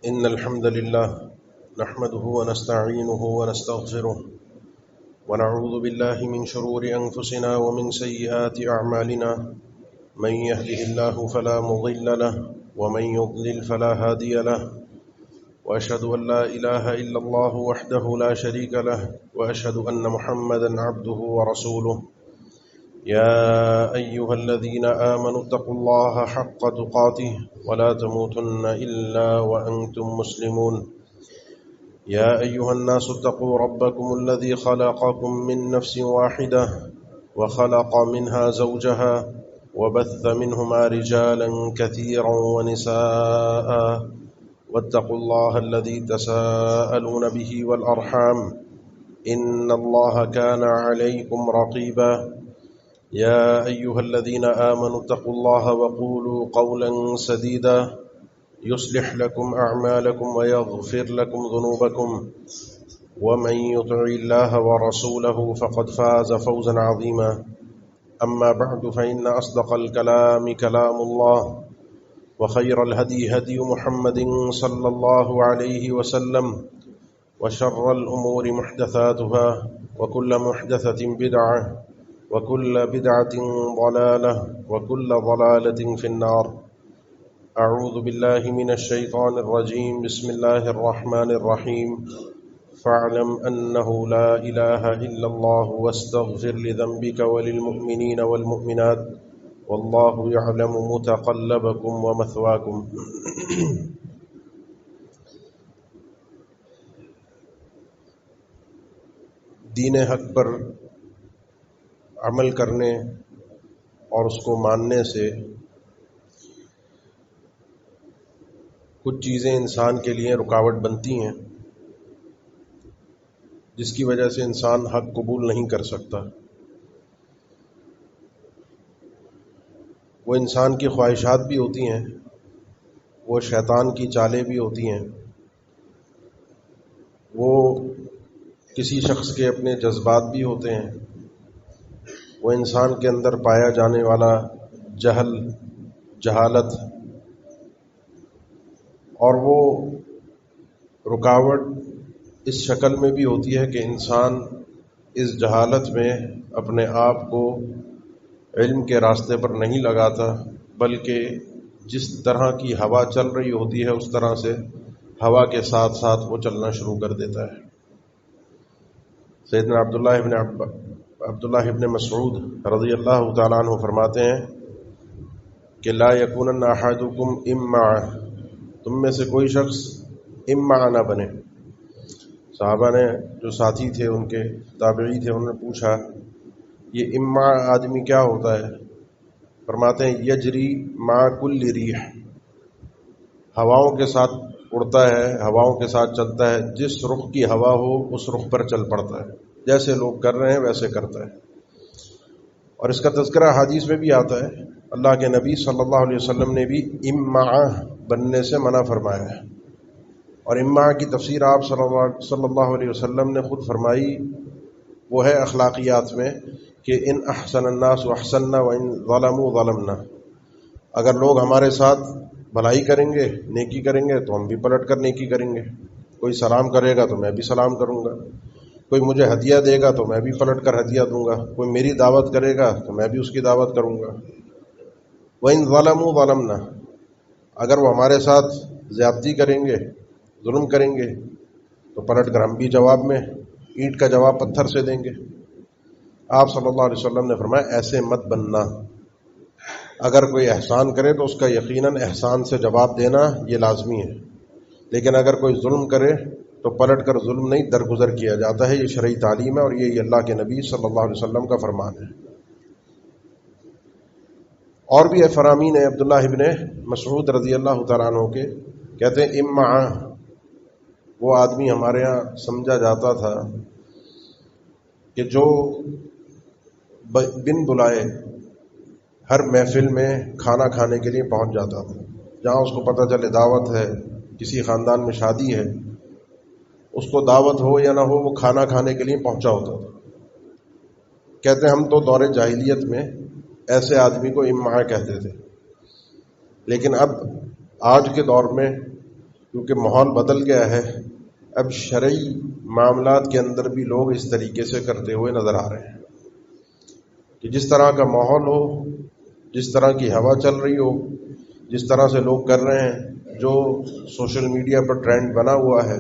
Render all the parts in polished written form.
إن الحمد لله نحمده ونستعينه ونستغفره ونعوذ بالله من شرور أنفسنا ومن سيئات أعمالنا من يهده الله فلا مضل له ومن يضلل فلا هادي له وأشهد أن لا إله إلا الله وحده لا شريك له وأشهد أن محمدا عبده ورسوله يا أيها الذين آمنوا اتقوا الله حق تقاته ولا تموتن إلا وأنتم مسلمون يا أيها الناس اتقوا ربكم الذي خلقكم من نفس واحدة وخلق منها زوجها وبث منهما رجالا كثيرا ونساء واتقوا الله الذي تساءلون به والأرحام إن الله كان عليكم رقيبا يا أيها الذين آمنوا اتقوا الله وقولوا قولا سديدا يصلح لكم أعمالكم ويغفر لكم ذنوبكم ومن يطع الله ورسوله فقد فاز فوزا عظيما أما بعد فإن أصدق الكلام كلام الله وخير الهدي هدي محمد صلى الله عليه وسلم وشر الأمور محدثاتها وكل محدثة بدعة وكل بدعة ضلالة وكل ضلالة في النار أعوذ بالله من الشيطان الرجيم بسم الله الرحمن الرحيم فاعلم أنه لا إله إلا الله واستغفر لذنبك وللمؤمنين والمؤمنات والله يعلم متقلبكم ومثواكم دین حق پر عمل کرنے اور اس کو ماننے سے کچھ چیزیں انسان کے لیے رکاوٹ بنتی ہیں جس کی وجہ سے انسان حق قبول نہیں کر سکتا. وہ انسان کی خواہشات بھی ہوتی ہیں، وہ شیطان کی چالیں بھی ہوتی ہیں، وہ کسی شخص کے اپنے جذبات بھی ہوتے ہیں، وہ انسان کے اندر پایا جانے والا جہالت اور وہ رکاوٹ اس شکل میں بھی ہوتی ہے کہ انسان اس جہالت میں اپنے آپ کو علم کے راستے پر نہیں لگاتا، بلکہ جس طرح کی ہوا چل رہی ہوتی ہے اس طرح سے ہوا کے ساتھ ساتھ وہ چلنا شروع کر دیتا ہے. سیدنا عبداللہ ابن مسعود رضی اللہ تعالیٰ عنہ فرماتے ہیں کہ لا یکونن احدکم اما، تم میں سے کوئی شخص اما نہ بنے. صحابہ نے جو ساتھی تھے، ان کے تابعی تھے، انہوں نے پوچھا یہ اما آدمی کیا ہوتا ہے؟ فرماتے ہیں یجری مع کل ریح، ہواؤں کے ساتھ اڑتا ہے، ہواؤں کے ساتھ چلتا ہے، جس رخ کی ہوا ہو اس رخ پر چل پڑتا ہے، جیسے لوگ کر رہے ہیں ویسے کرتا ہے. اور اس کا تذکرہ حدیث میں بھی آتا ہے، اللہ کے نبی صلی اللہ علیہ وسلم نے بھی اما بننے سے منع فرمایا ہے. اور اما کی تفسیر آپ صلی اللہ علیہ وسلم نے خود فرمائی، وہ ہے اخلاقیات میں کہ ان احسن الناس احسننا وان ظلموا ظلمنا، اگر لوگ ہمارے ساتھ بھلائی کریں گے، نیکی کریں گے تو ہم بھی پلٹ کر نیکی کریں گے. کوئی سلام کرے گا تو میں بھی سلام کروں گا، کوئی مجھے ہدیہ دے گا تو میں بھی پلٹ کر ہدیہ دوں گا، کوئی میری دعوت کرے گا تو میں بھی اس کی دعوت کروں گا. وَإِن ظَلَمُوا ظَلَمْنَا، اگر وہ ہمارے ساتھ زیادتی کریں گے، ظلم کریں گے تو پلٹ کر ہم بھی جواب میں اینٹ کا جواب پتھر سے دیں گے. آپ صلی اللہ علیہ وسلم نے فرمایا ایسے مت بننا. اگر کوئی احسان کرے تو اس کا یقیناً احسان سے جواب دینا یہ لازمی ہے، لیکن اگر کوئی ظلم کرے تو پلٹ کر ظلم نہیں درگزر کیا جاتا ہے. یہ شرعی تعلیم ہے اور یہ اللہ کے نبی صلی اللہ علیہ وسلم کا فرمان ہے. اور بھی فرامین ہے عبداللہ ابن مسعود رضی اللہ تعالیٰ عنہ کے، کہتے ہیں اما، وہ آدمی ہمارے ہاں سمجھا جاتا تھا کہ جو بن بلائے ہر محفل میں کھانا کھانے کے لیے پہنچ جاتا تھا. جہاں اس کو پتہ چلے دعوت ہے، کسی خاندان میں شادی ہے، اس کو دعوت ہو یا نہ ہو وہ کھانا کھانے کے لیے پہنچا ہوتا تھا. کہتے ہیں ہم تو دور جاہلیت میں ایسے آدمی کو امعاء کہتے تھے، لیکن اب آج کے دور میں کیونکہ ماحول بدل گیا ہے، اب شرعی معاملات کے اندر بھی لوگ اس طریقے سے کرتے ہوئے نظر آ رہے ہیں کہ جس طرح کا ماحول ہو، جس طرح کی ہوا چل رہی ہو، جس طرح سے لوگ کر رہے ہیں، جو سوشل میڈیا پر ٹرینڈ بنا ہوا ہے،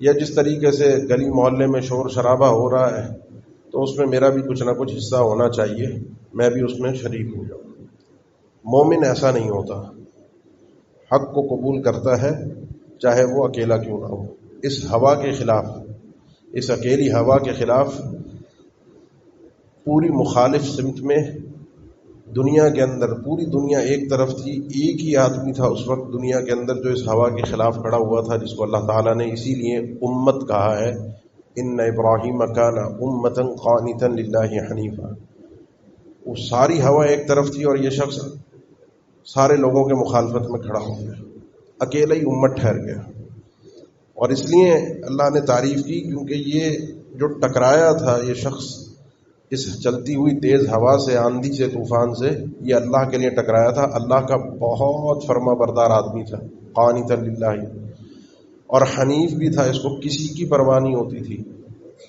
یا جس طریقے سے گلی محلے میں شور شرابہ ہو رہا ہے، تو اس میں میرا بھی کچھ نہ کچھ حصہ ہونا چاہیے، میں بھی اس میں شریک ہو جاؤں۔ مومن ایسا نہیں ہوتا، حق کو قبول کرتا ہے چاہے وہ اکیلا کیوں نہ ہو۔ اس ہوا کے خلاف، اس اکیلی ہوا کے خلاف پوری مخالف سمت میں دنیا کے اندر، پوری دنیا ایک طرف تھی، ایک ہی آدمی تھا اس وقت دنیا کے اندر جو اس ہوا کے خلاف کھڑا ہوا تھا، جس کو اللہ تعالیٰ نے اسی لیے امت کہا ہے، ان ابراہیم کان امۃ قانتا للہ حنیفا۔ وہ ساری ہوا ایک طرف تھی اور یہ شخص سارے لوگوں کے مخالفت میں کھڑا ہو گیا، اکیلا ہی امت ٹھہر گیا۔ اور اس لیے اللہ نے تعریف کی کیونکہ یہ جو ٹکرایا تھا یہ شخص اس چلتی ہوئی تیز ہوا سے، آندھی سے، طوفان سے، یہ اللہ کے لیے ٹکرایا تھا، اللہ کا بہت فرما بردار آدمی تھا، قانتا للہ، اور حنیف بھی تھا، اس کو کسی کی پرواہ نہیں ہوتی تھی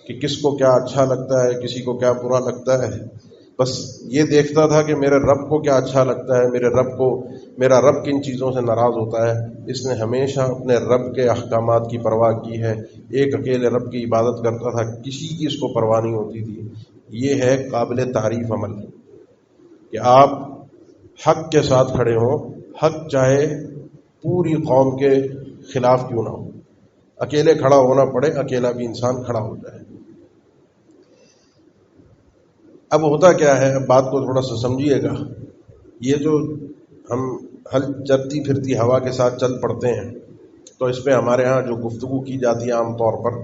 کہ کس کو کیا اچھا لگتا ہے، کسی کو کیا برا لگتا ہے، بس یہ دیکھتا تھا کہ میرے رب کو کیا اچھا لگتا ہے، میرا رب کن چیزوں سے ناراض ہوتا ہے۔ اس نے ہمیشہ اپنے رب کے احکامات کی پرواہ کی ہے، ایک اکیلے رب کی عبادت کرتا تھا، کسی کی اس کو پرواہ نہیں ہوتی تھی۔ یہ ہے قابل تعریف عمل کہ آپ حق کے ساتھ کھڑے ہوں، حق چاہے پوری قوم کے خلاف کیوں نہ ہو، اکیلے کھڑا ہونا پڑے، اکیلا بھی انسان کھڑا ہو جائے۔ اب ہوتا کیا ہے، اب بات کو تھوڑا سا سمجھیے گا، یہ جو ہم چلتی پھرتی ہوا کے ساتھ چل پڑتے ہیں، تو اس پہ ہمارے ہاں جو گفتگو کی جاتی ہے عام طور پر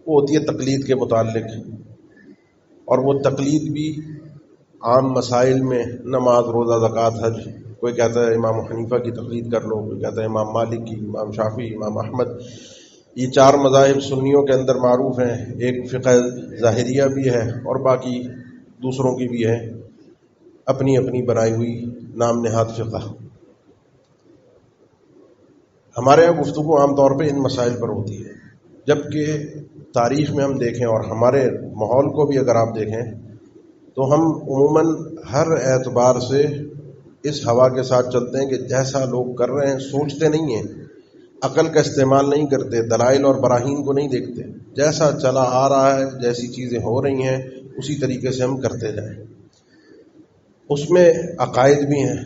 وہ ہوتی ہے تقلید کے متعلق، اور وہ تقلید بھی عام مسائل میں، نماز، روزہ، زکوٰۃ، حج، کوئی کہتا ہے امام حنیفہ کی تقلید کر لو، کوئی کہتا ہے امام مالک کی، امام شافعی، امام احمد۔ یہ چار مذاہب سنیوں کے اندر معروف ہیں، ایک فقہ ظاہریہ بھی ہے اور باقی دوسروں کی بھی ہے، اپنی اپنی بنائی ہوئی نام نہاد فقہ۔ ہمارے یہاں گفتگو عام طور پہ ان مسائل پر ہوتی ہے، جبکہ تاریخ میں ہم دیکھیں اور ہمارے ماحول کو بھی اگر آپ دیکھیں تو ہم عموماً ہر اعتبار سے اس ہوا کے ساتھ چلتے ہیں کہ جیسا لوگ کر رہے ہیں، سوچتے نہیں ہیں، عقل کا استعمال نہیں کرتے، دلائل اور براہین کو نہیں دیکھتے، جیسا چلا آ رہا ہے، جیسی چیزیں ہو رہی ہیں اسی طریقے سے ہم کرتے جائیں۔ اس میں عقائد بھی ہیں،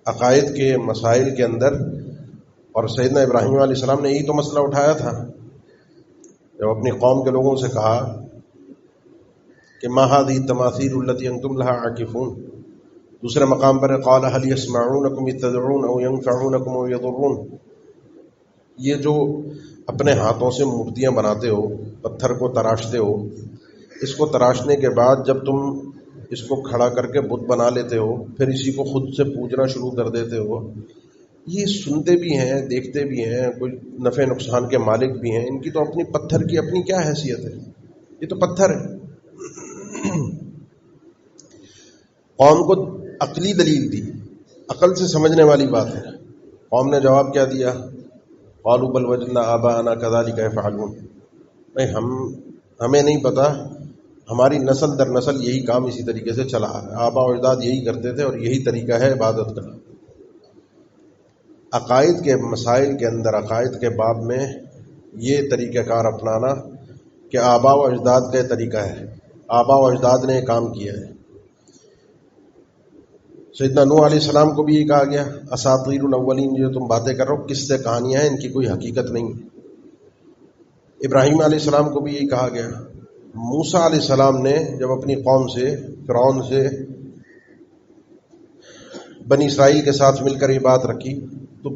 عقائد کے مسائل کے اندر، اور سیدنا ابراہیم علیہ السلام نے یہی تو مسئلہ اٹھایا تھا جب اپنی قوم کے لوگوں سے کہا کہ ما هذه التماثيل التي انتم لها عاكفون۔ دوسرے مقام پر قال هل يسمعونكم اذ تدعون او ينفعونكم او يضرون۔ یہ جو اپنے ہاتھوں سے مورتیاں بناتے ہو، پتھر کو تراشتے ہو، اس کو تراشنے کے بعد جب تم اس کو کھڑا کر کے بت بنا لیتے ہو، پھر اسی کو خود سے پوجنا شروع کر دیتے ہو، یہ سنتے بھی ہیں، دیکھتے بھی ہیں، کوئی نفع نقصان کے مالک بھی ہیں، ان کی تو اپنی پتھر کی اپنی کیا حیثیت ہے، یہ تو پتھر ہے۔ قوم کو عقلی دلیل دی، عقل سے سمجھنے والی بات ہے۔ قوم نے جواب کیا دیا؟ قالوا بل وجدنا آباءنا كذلك يفعلون۔ بھائی ہمیں نہیں پتا، ہماری نسل در نسل یہی کام اسی طریقے سے چلا ہے، آباء و اجداد یہی کرتے تھے اور یہی طریقہ ہے عبادت کا۔ عقائد کے مسائل کے اندر، عقائد کے باب میں یہ طریقہ کار اپنانا کہ آباء و اجداد کا طریقہ ہے، آباء و اجداد نے کام کیا ہے۔ سیدنا نوح علیہ السلام کو بھی یہ کہا گیا اساطیر الاولین، جو تم باتیں کر رہے ہو قصے کہانیاں ہیں، ان کی کوئی حقیقت نہیں۔ ابراہیم علیہ السلام کو بھی یہی کہا گیا۔ موسیٰ علیہ السلام نے جب اپنی قوم سے، فرعون سے، بنی اسرائیل کے ساتھ مل کر یہ بات رکھی تو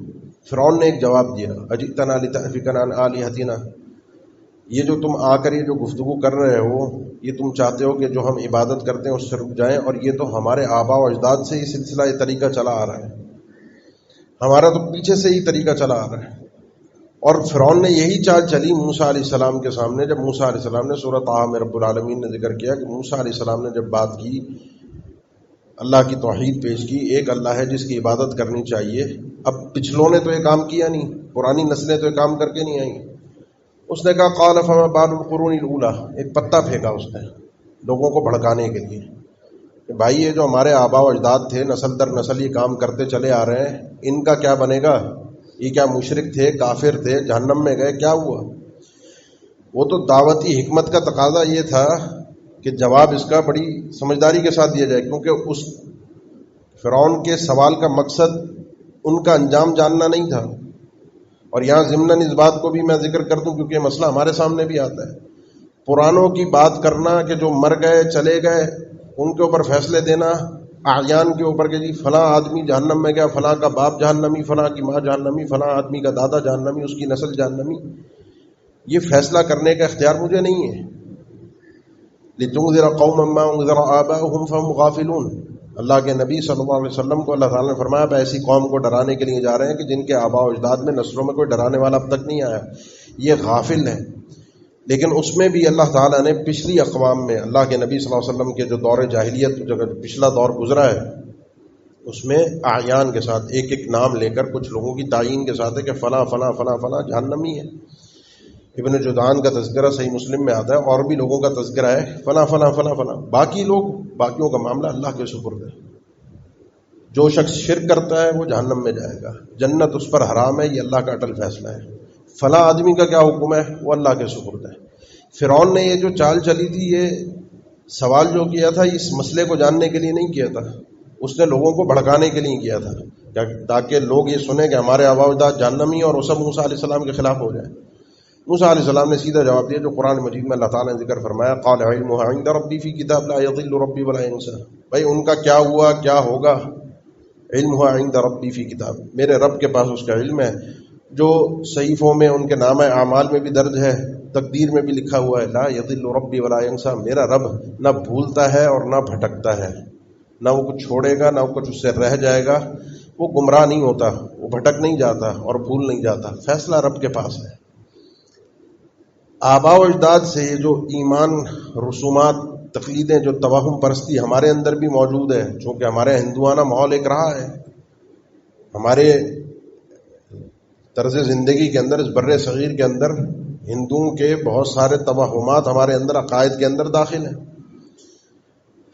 فرعون نے ایک جواب دیا، اجئتنا لتأفکنا عن آلہتنا، یہ جو تم آ کر یہ جو گفتگو کر رہے ہو، یہ تم چاہتے ہو کہ جو ہم عبادت کرتے ہیں اس سے رک جائیں، اور یہ تو ہمارے آباء و اجداد سے یہ سلسلہ، یہ طریقہ چلا آ رہا ہے، ہمارا تو پیچھے سے ہی طریقہ چلا آ رہا ہے۔ اور فرعون نے یہی چال چلی موسیٰ علیہ السلام کے سامنے، جب موسیٰ علیہ السلام نے سورۃ طٰہٰ میں رب العالمین نے ذکر کیا کہ موسیٰ علیہ السلام نے جب بات کی، اللہ کی توحید پیش کی، ایک اللہ ہے جس کی عبادت کرنی چاہیے۔ اب پچھلوں نے تو یہ کام کیا نہیں، پرانی نسلیں تو یہ کام کر کے نہیں آئیں. اس نے کہا قال فما بال القرون الاولی، ایک پتا پھینکا اس نے لوگوں کو بھڑکانے کے لیے کہ بھائی یہ جو ہمارے آبا و اجداد تھے نسل در نسل یہ کام کرتے چلے آ رہے ہیں، ان کا کیا بنے گا؟ یہ کیا مشرک تھے، کافر تھے، جہنم میں گئے، کیا ہوا؟ وہ تو دعوتی حکمت کا تقاضا یہ تھا کہ جواب اس کا بڑی سمجھداری کے ساتھ دیا جائے، کیونکہ اس فرعون کے سوال کا مقصد ان کا انجام جاننا نہیں تھا. اور یہاں ضمناً اس بات کو بھی میں ذکر کر دوں کیونکہ یہ مسئلہ ہمارے سامنے بھی آتا ہے. پرانوں کی بات کرنا کہ جو مر گئے چلے گئے ان کے اوپر فیصلے دینا، اعیان کے اوپر کہ جی فلاں آدمی جہنم میں گیا، فلاں کا باپ جہنمی، فلاں کی ماں جہنمی، فلاں آدمی کا دادا جہنمی، اس کی نسل جہنمی، یہ فیصلہ کرنے کا اختیار مجھے نہیں ہے. لِتُنذِرَ قَوْمًا مَّا أُنذِرَ آبَاؤُهُمْ فَهُمْ غَافِلُونَ. اللہ کے نبی صلی اللہ علیہ وسلم کو اللہ تعالیٰ نے فرمایا آپ ایسی قوم کو ڈرانے کے لیے جا رہے ہیں کہ جن کے آباء و اجداد میں نسلوں میں کوئی ڈرانے والا اب تک نہیں آیا، یہ غافل ہے. لیکن اس میں بھی اللہ تعالیٰ نے پچھلی اقوام میں اللہ کے نبی صلی اللہ علیہ وسلم کے جو دور جاہلیت جو پچھلا دور گزرا ہے اس میں اعیان کے ساتھ ایک ایک نام لے کر کچھ لوگوں کی تعیین کے ساتھ ہے کہ فلاں فلاں فلاں فلاں جہنمی ہے. ابن جدعان کا تذکرہ صحیح مسلم میں آتا ہے، اور بھی لوگوں کا تذکرہ ہے فلاں فلاں فلاں فلاں. باقی لوگ، باقیوں کا معاملہ اللہ کے سپرد ہے. جو شخص شرک کرتا ہے وہ جہنم میں جائے گا، جنت اس پر حرام ہے، یہ اللہ کا اٹل فیصلہ ہے. فلاں آدمی کا کیا حکم ہے وہ اللہ کے سپرد ہے. فرعون نے یہ جو چال چلی تھی، یہ سوال جو کیا تھا اس مسئلے کو جاننے کے لیے نہیں کیا تھا، اس نے لوگوں کو بھڑکانے کے لیے کیا تھا تاکہ لوگ یہ سنیں کہ ہمارے آباء و اجداد جہنمی اور وہ سب موسیٰ علیہ السلام کے خلاف ہو جائے. موسیٰ علیہ السلام نے سیدھا جواب دیا جو قرآن مجید میں اللہ تعالیٰ نے ذکر فرمایا قال علمها عند ربی فی کتاب لا یضل ربی ولا ینسى. بھائی ان کا کیا ہوا کیا ہوگا، علمها عند ربی فی کتاب، میرے رب کے پاس اس کا علم ہے، جو صحیفوں میں ان کے نامہ اعمال میں بھی درج ہے، تقدیر میں بھی لکھا ہوا ہے لا یضل ربی ولا ینسى. میرا رب نہ بھولتا ہے اور نہ بھٹکتا ہے، نہ وہ کچھ چھوڑے گا نہ وہ کچھ اس سے رہ جائے گا. وہ گمراہ نہیں ہوتا، وہ بھٹک نہیں جاتا اور بھول نہیں جاتا. فیصلہ رب کے پاس ہے. آباء و اجداد سے یہ جو ایمان، رسومات، تقلیدیں، جو توہم پرستی ہمارے اندر بھی موجود ہے، چونکہ ہمارے ہندوانہ ماحول ایک رہا ہے، ہمارے طرز زندگی کے اندر، اس بر صغیر کے اندر ہندوؤں کے بہت سارے توہمات ہمارے اندر عقائد کے اندر داخل ہیں.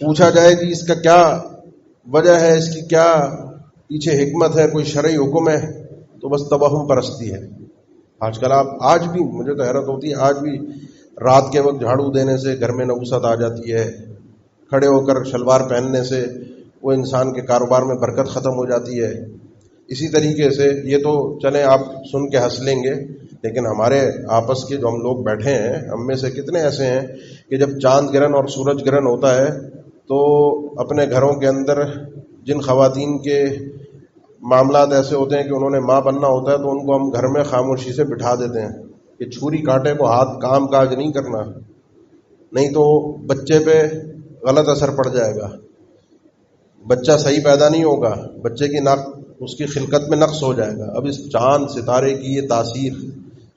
پوچھا جائے کہ اس کا کیا وجہ ہے، اس کی کیا پیچھے حکمت ہے، کوئی شرعی حکم ہے، تو بس توہم پرستی ہے. آج کل آج بھی مجھے تو حیرت ہوتی ہے، آج بھی رات کے وقت جھاڑو دینے سے گھر میں نوست آ جاتی ہے، کھڑے ہو کر شلوار پہننے سے وہ انسان کے کاروبار میں برکت ختم ہو جاتی ہے. اسی طریقے سے یہ تو چلیں آپ سن کے ہنس لیں گے، لیکن ہمارے آپس کے جو ہم لوگ بیٹھے ہیں ہم میں سے کتنے ایسے ہیں کہ جب چاند گرہن اور سورج گرہن ہوتا ہے تو اپنے گھروں کے اندر جن خواتین کے معاملات ایسے ہوتے ہیں کہ انہوں نے ماں بننا ہوتا ہے تو ان کو ہم گھر میں خاموشی سے بٹھا دیتے ہیں کہ چھری کانٹے کو ہاتھ کام کاج نہیں کرنا، نہیں تو بچے پہ غلط اثر پڑ جائے گا، بچہ صحیح پیدا نہیں ہوگا، بچے کی اس کی خلقت میں نقص ہو جائے گا. اب اس چاند ستارے کی یہ تاثیر،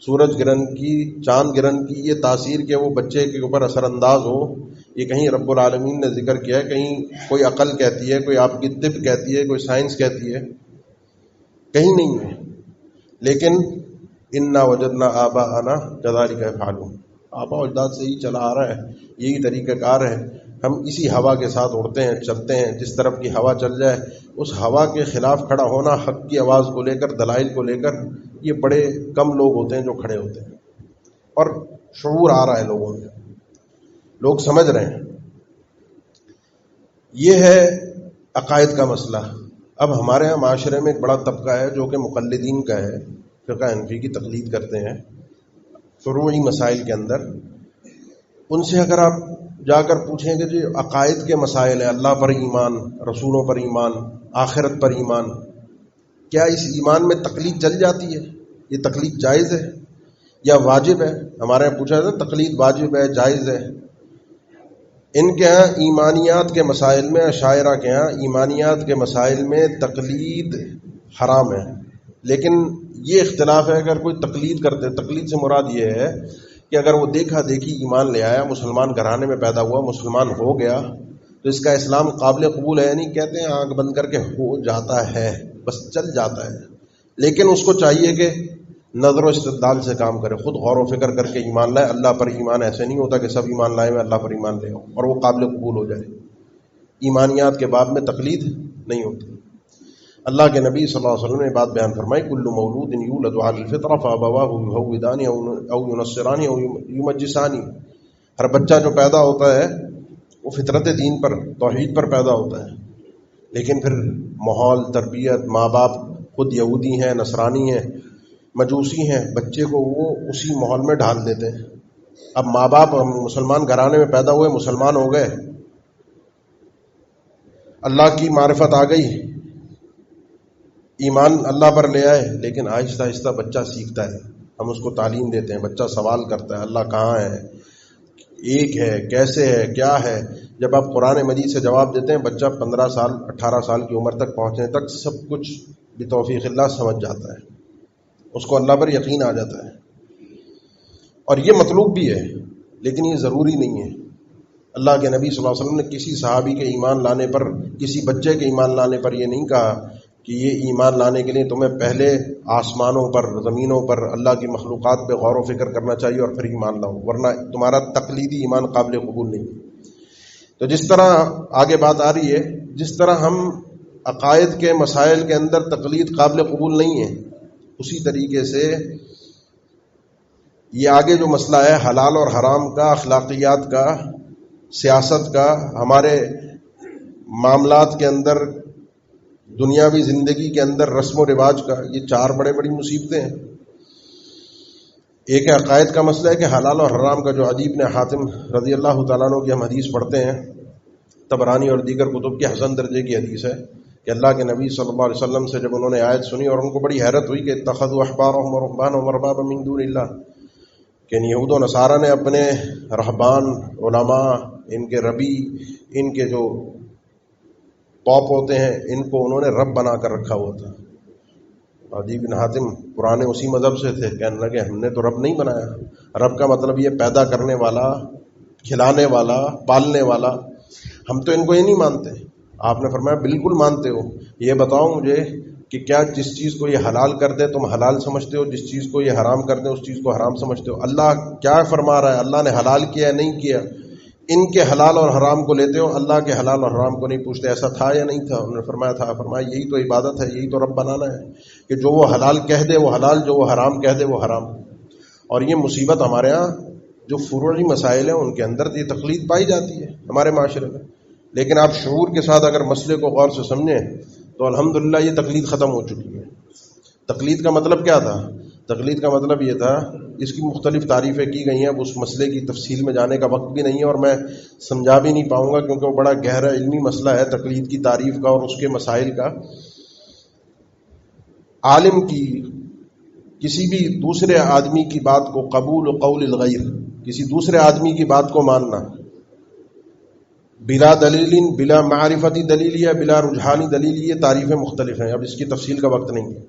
سورج گرہن کی، چاند گرہن کی یہ تاثیر کہ وہ بچے کے اوپر اثر انداز ہو، یہ کہیں رب العالمین نے ذکر کیا ہے، کہیں کوئی عقل کہتی ہے، کوئی آپ کی طب کہتی ہے، کوئی سائنس کہتی ہے، کہیں نہیں ہے. لیکن انا وجدنا آباءنا کذالک یفعلون، آباء و اجداد سے ہی چلا آ رہا ہے، یہی طریقہ کار ہے. ہم اسی ہوا کے ساتھ اڑتے ہیں، چلتے ہیں، جس طرف کی ہوا چل جائے اس ہوا کے خلاف کھڑا ہونا، حق کی آواز کو لے کر، دلائل کو لے کر، یہ بڑے کم لوگ ہوتے ہیں جو کھڑے ہوتے ہیں. اور شعور آ رہا ہے لوگوں میں، لوگ سمجھ رہے ہیں. یہ ہے عقائد کا مسئلہ. اب ہمارے ہاں معاشرے میں ایک بڑا طبقہ ہے جو کہ مقلدین کا ہے، فقہ حنفی کی تقلید کرتے ہیں فروعی مسائل کے اندر. ان سے اگر آپ جا کر پوچھیں کہ جی عقائد کے مسائل ہیں، اللہ پر ایمان، رسولوں پر ایمان، آخرت پر ایمان، کیا اس ایمان میں تقلید چل جاتی ہے؟ یہ تقلید جائز ہے یا واجب ہے؟ ہمارے یہاں پوچھا جاتا ہے تقلید واجب ہے جائز ہے. ان کے ہاں ایمانیات کے مسائل میں، اشاعرہ کے ہاں ایمانیات کے مسائل میں تقلید حرام ہے. لیکن یہ اختلاف ہے اگر کوئی تقلید کرتے، تقلید سے مراد یہ ہے کہ اگر وہ دیکھا دیکھی ایمان لے آیا، مسلمان گھرانے میں پیدا ہوا، مسلمان ہو گیا، تو اس کا اسلام قابل قبول ہے. نہیں کہتے ہیں آنکھ بند کر کے ہو جاتا ہے، بس چل جاتا ہے. لیکن اس کو چاہیے کہ نظر و استدلال سے کام کرے، خود غور و فکر کر کے ایمان لائے۔ اللہ پر ایمان ایسے نہیں ہوتا کہ سب ایمان لائے میں اللہ پر ایمان لے آؤں اور وہ قابل قبول ہو جائے۔ ایمانیات کے باب میں تقلید نہیں ہوتی۔ اللہ کے نبی صلی اللہ علیہ وسلم نے بات بیان فرمائی، کل مولود یولد علی الفطرہ فابواہ یہودانہ او ینصرانہ او یمجسانہ، ہر بچہ جو پیدا ہوتا ہے وہ فطرت دین پر، توحید پر پیدا ہوتا ہے، لیکن پھر ماحول، تربیت، ماں باپ خود یہودی ہیں، نصرانی ہیں، مجوسی ہیں، بچے کو وہ اسی ماحول میں ڈھال دیتے ہیں۔ اب ماں باپ مسلمان گھرانے میں پیدا ہوئے، مسلمان ہو گئے، اللہ کی معرفت آ گئی، ایمان اللہ پر لے آئے، لیکن آہستہ آہستہ بچہ سیکھتا ہے، ہم اس کو تعلیم دیتے ہیں، بچہ سوال کرتا ہے اللہ کہاں ہے، ایک ہے، کیسے ہے، کیا ہے۔ جب آپ قرآن مجید سے جواب دیتے ہیں، بچہ 15 سال 18 سال کی عمر تک پہنچنے تک سب کچھ بتوفیق اللہ سمجھ جاتا ہے، اس کو اللہ پر یقین آ جاتا ہے، اور یہ مطلوب بھی ہے، لیکن یہ ضروری نہیں ہے۔ اللہ کے نبی صلی اللہ علیہ وسلم نے کسی صحابی کے ایمان لانے پر، کسی بچے کے ایمان لانے پر یہ نہیں کہا کہ یہ ایمان لانے کے لیے تمہیں پہلے آسمانوں پر، زمینوں پر، اللہ کی مخلوقات پہ غور و فکر کرنا چاہیے اور پھر ایمان لاؤ، ورنہ تمہارا تقلیدی ایمان قابل قبول نہیں۔ تو جس طرح آگے بات آ رہی ہے، جس طرح ہم عقائد کے مسائل کے اندر تقلید قابل قبول نہیں ہے، اسی طریقے سے یہ آگے جو مسئلہ ہے حلال اور حرام کا، اخلاقیات کا، سیاست کا، ہمارے معاملات کے اندر، دنیاوی زندگی کے اندر رسم و رواج کا، یہ 4 بڑی مصیبتیں ہیں۔ ایک عقائد کا مسئلہ ہے کہ حلال اور حرام کا، جو عدی بن حاتم رضی اللہ تعالیٰ عنہ کی ہم حدیث پڑھتے ہیں، طبرانی اور دیگر کتب کی حسن درجے کی حدیث ہے کہ اللہ کے نبی صلی اللہ علیہ وسلم سے جب انہوں نے آیت سنی اور ان کو بڑی حیرت ہوئی کہ اتخذوا احبارهم ورهبانهم اربابا من دون اللہ، کہ یہود و نصارہ نے اپنے رہبان، علماء، ان کے ربی، ان کے جو پاپ ہوتے ہیں، ان کو انہوں نے رب بنا کر رکھا ہوا تھا۔ عدی بن حاتم پرانے اسی مذہب سے تھے، کہنے لگے ہم نے تو رب نہیں بنایا، رب کا مطلب یہ پیدا کرنے والا، کھلانے والا، پالنے والا، ہم تو ان کو یہ نہیں مانتے۔ آپ نے فرمایا بالکل مانتے ہو، یہ بتاؤ مجھے کہ کیا جس چیز کو یہ حلال کر دے تم حلال سمجھتے ہو، جس چیز کو یہ حرام کر دے اس چیز کو حرام سمجھتے ہو؟ اللہ کیا فرما رہا ہے؟ اللہ نے حلال کیا ہے نہیں کیا؟ ان کے حلال اور حرام کو لیتے ہو، اللہ کے حلال اور حرام کو نہیں پوچھتے، ایسا تھا یا نہیں تھا؟ انہوں نے فرمایا تھا۔ فرمایا یہی تو عبادت ہے، یہی تو رب بنانا ہے کہ جو وہ حلال کہہ دے وہ حلال، جو وہ حرام کہہ دے وہ حرام۔ اور یہ مصیبت ہمارے ہاں جو فروعی مسائل ہیں ان کے اندر یہ تقلید پائی جاتی ہے ہمارے معاشرے میں، لیکن آپ شعور کے ساتھ اگر مسئلے کو غور سے سمجھیں تو الحمدللہ یہ تقلید ختم ہو چکی ہے۔ تقلید کا مطلب کیا تھا؟ تقلید کا مطلب یہ تھا، اس کی مختلف تعریفیں کی گئی ہیں، اب اس مسئلے کی تفصیل میں جانے کا وقت بھی نہیں ہے اور میں سمجھا بھی نہیں پاؤں گا کیونکہ وہ بڑا گہرا علمی مسئلہ ہے تقلید کی تعریف کا اور اس کے مسائل کا۔ عالم کی کسی بھی دوسرے آدمی کی بات کو قبول و قول الغیر، کسی دوسرے آدمی کی بات کو ماننا بلا دلیل، بلا معرفتی دلیل یا بلا رجحانی دلیل، یہ تعریفیں مختلف ہیں، اب اس کی تفصیل کا وقت نہیں ہے۔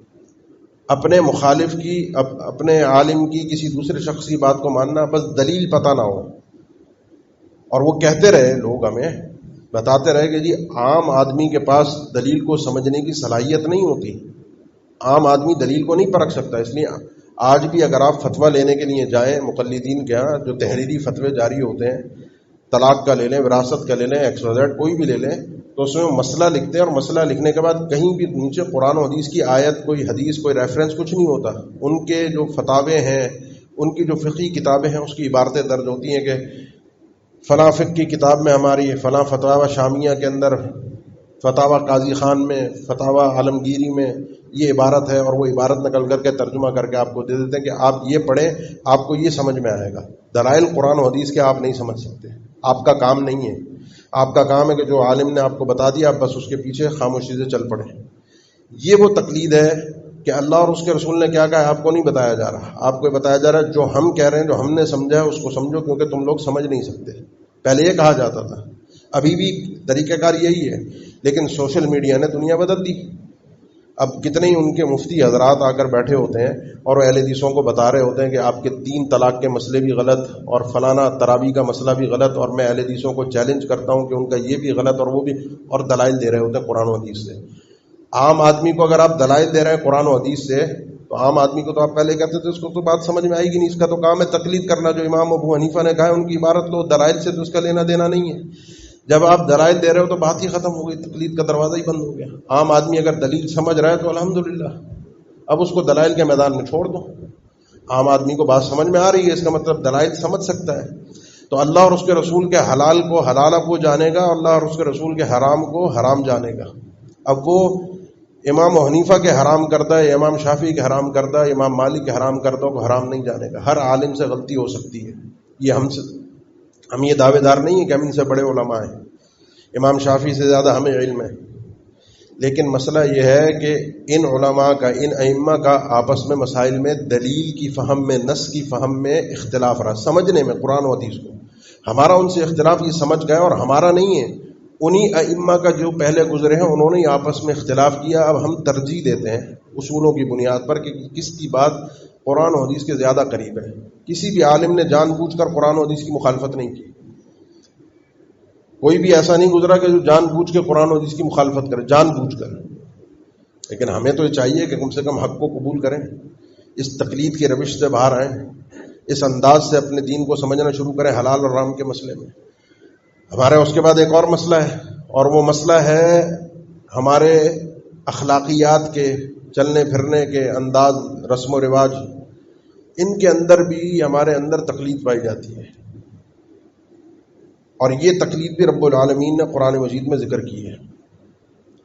اپنے مخالف کی، اپنے عالم کی کسی دوسرے شخص کی بات کو ماننا، بس دلیل پتہ نہ ہو، اور وہ کہتے رہے، لوگ ہمیں بتاتے رہے کہ جی عام آدمی کے پاس دلیل کو سمجھنے کی صلاحیت نہیں ہوتی، عام آدمی دلیل کو نہیں پرکھ سکتا۔ اس لیے آج بھی اگر آپ فتویٰ لینے کے لیے جائیں مقلدین کے ہاں، جو تحریری فتوے جاری ہوتے ہیں، طلاق کا لے لیں، وراثت کا لے لیں، XYZ کوئی بھی لے لیں، تو اس میں مسئلہ لکھتے ہیں اور مسئلہ لکھنے کے بعد کہیں بھی نیچے قرآن و حدیث کی آیت، کوئی حدیث، کوئی ریفرنس کچھ نہیں ہوتا۔ ان کے جو فتاوے ہیں، ان کی جو فقہی کتابیں ہیں، اس کی عبارتیں درج ہوتی ہیں کہ فلاں فقہ کی کتاب میں ہماری فلاں فتاوی شامیہ کے اندر، فتاوی قاضی خان میں، فتاوی عالمگیری میں یہ عبارت ہے، اور وہ عبارت نقل کر کے ترجمہ کر کے آپ کو دے دیتے ہیں کہ آپ یہ پڑھیں، آپ کو یہ سمجھ میں آئے گا۔ دلائل قرآن و حدیث کے آپ نہیں سمجھ سکتے، آپ کا کام نہیں ہے۔ آپ کا کام ہے کہ جو عالم نے آپ کو بتا دیا آپ بس اس کے پیچھے خاموشی سے چل پڑیں۔ یہ وہ تقلید ہے کہ اللہ اور اس کے رسول نے کیا کہا ہے آپ کو نہیں بتایا جا رہا، آپ کو بتایا جا رہا ہے جو ہم کہہ رہے ہیں، جو ہم نے سمجھا ہے اس کو سمجھو، کیونکہ تم لوگ سمجھ نہیں سکتے۔ پہلے یہ کہا جاتا تھا، ابھی بھی طریقہ کار یہی ہے، لیکن سوشل میڈیا نے دنیا بدل دی۔ اب کتنے ہی ان کے مفتی حضرات آ کر بیٹھے ہوتے ہیں اور اہل حدیثوں کو بتا رہے ہوتے ہیں کہ آپ کے 3 طلاق کے مسئلے بھی غلط، اور فلانا تراویح کا مسئلہ بھی غلط، اور میں اہل حدیثوں کو چیلنج کرتا ہوں کہ ان کا یہ بھی غلط اور وہ بھی، اور دلائل دے رہے ہوتے ہیں قرآن و حدیث سے۔ عام آدمی کو اگر آپ دلائل دے رہے ہیں قرآن و حدیث سے، تو عام آدمی کو تو آپ پہلے کہتے تھے اس کو تو بات سمجھ میں آئے گی نہیں، اس کا تو کام ہے تقلید کرنا، جو امام ابو حنیفہ نے کہا ہے ان کی عبارت لو، دلائل سے تو اس کا لینا دینا نہیں ہے. جب آپ دلائل دے رہے ہو تو بات ہی ختم ہو گئی، تقلید کا دروازہ ہی بند ہو گیا. عام آدمی اگر دلیل سمجھ رہا ہے تو الحمدللہ، اب اس کو دلائل کے میدان میں چھوڑ دو. عام آدمی کو بات سمجھ میں آ رہی ہے، اس کا مطلب دلائل سمجھ سکتا ہے. تو اللہ اور اس کے رسول کے حلال کو حلال اب وہ جانے گا، اللہ اور اس کے رسول کے حرام کو حرام جانے گا. اب وہ امام حنیفہ کے حرام کردہ ہے، امام شافعی کے حرام کردہ ہے، امام مالک کے حرام کردہ کو حرام نہیں جانے گا. ہر عالم سے غلطی ہو سکتی ہے، یہ ہم یہ دعوے دار نہیں ہیں کہ ہم ان سے بڑے علماء ہیں، امام شافعی سے زیادہ ہمیں علم ہے. لیکن مسئلہ یہ ہے کہ ان علماء کا، ان ائمہ کا آپس میں مسائل میں دلیل کی فہم میں، نص کی فہم میں اختلاف رہا، سمجھنے میں قرآن و حدیث کو. ہمارا ان سے اختلاف یہ سمجھ گیا اور ہمارا نہیں ہے، انہی ائمہ کا جو پہلے گزرے ہیں انہوں نے آپس میں اختلاف کیا. اب ہم ترجیح دیتے ہیں اصولوں کی بنیاد پر کہ کس کی بات قرآن و حدیث کے زیادہ قریب ہے. کسی بھی عالم نے جان بوجھ کر قرآن و حدیث کی مخالفت نہیں کی. کوئی بھی ایسا نہیں گزرا کہ جو جان بوجھ کے قرآن و حدیث کی مخالفت کرے، جان بوجھ کر. لیکن ہمیں تو یہ چاہیے کہ کم سے کم حق کو قبول کریں، اس تقلید کی روش سے باہر آئیں، اس انداز سے اپنے دین کو سمجھنا شروع کریں حلال اور حرام کے مسئلے میں. ہمارے اس کے بعد ایک اور مسئلہ ہے، اور وہ مسئلہ ہے ہمارے اخلاقیات کے، چلنے پھرنے کے انداز، رسم و رواج. ان کے اندر بھی ہمارے اندر تقلید پائی جاتی ہے، اور یہ تقلید بھی رب العالمین نے قرآن مجید میں ذکر کی ہے.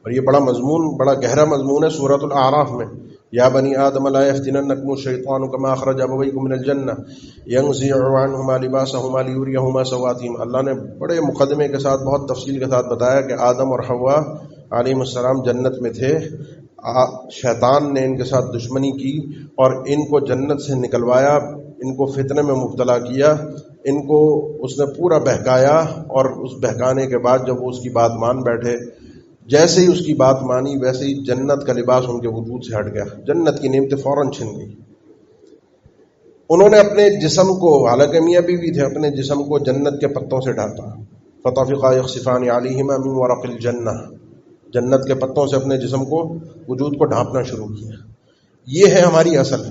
اور یہ بڑا مضمون، بڑا گہرا مضمون ہے سورۃ الاعراف میں. یا بنی آدم لا یفتننکم الشیطان کما اخرج ابویکم من الجنہ ینزع عنہما لباسہما لیریہما سوآتہما. اللہ نے بڑے مقدمے کے ساتھ، بہت تفصیل کے ساتھ بتایا کہ آدم اور حوا علیہ السلام جنت میں تھے. شیطان نے ان کے ساتھ دشمنی کی اور ان کو جنت سے نکلوایا، ان کو فتنے میں مبتلا کیا، ان کو اس نے پورا بہکایا. اور اس بہکانے کے بعد جب وہ اس کی بات مان بیٹھے، جیسے ہی اس کی بات مانی ویسے ہی جنت کا لباس ان کے وجود سے ہٹ گیا، جنت کی نعمتیں فوراً چھن گئی. انہوں نے اپنے جسم کو، حالانکہ میاں بیوی تھے، اپنے جسم کو جنت کے پتوں سے ڈھانپا. فطفقا یخصفان علیہما من ورق الجنہ، جنت کے پتوں سے اپنے جسم کو، وجود کو ڈھانپنا شروع کیا. یہ ہے ہماری اصل.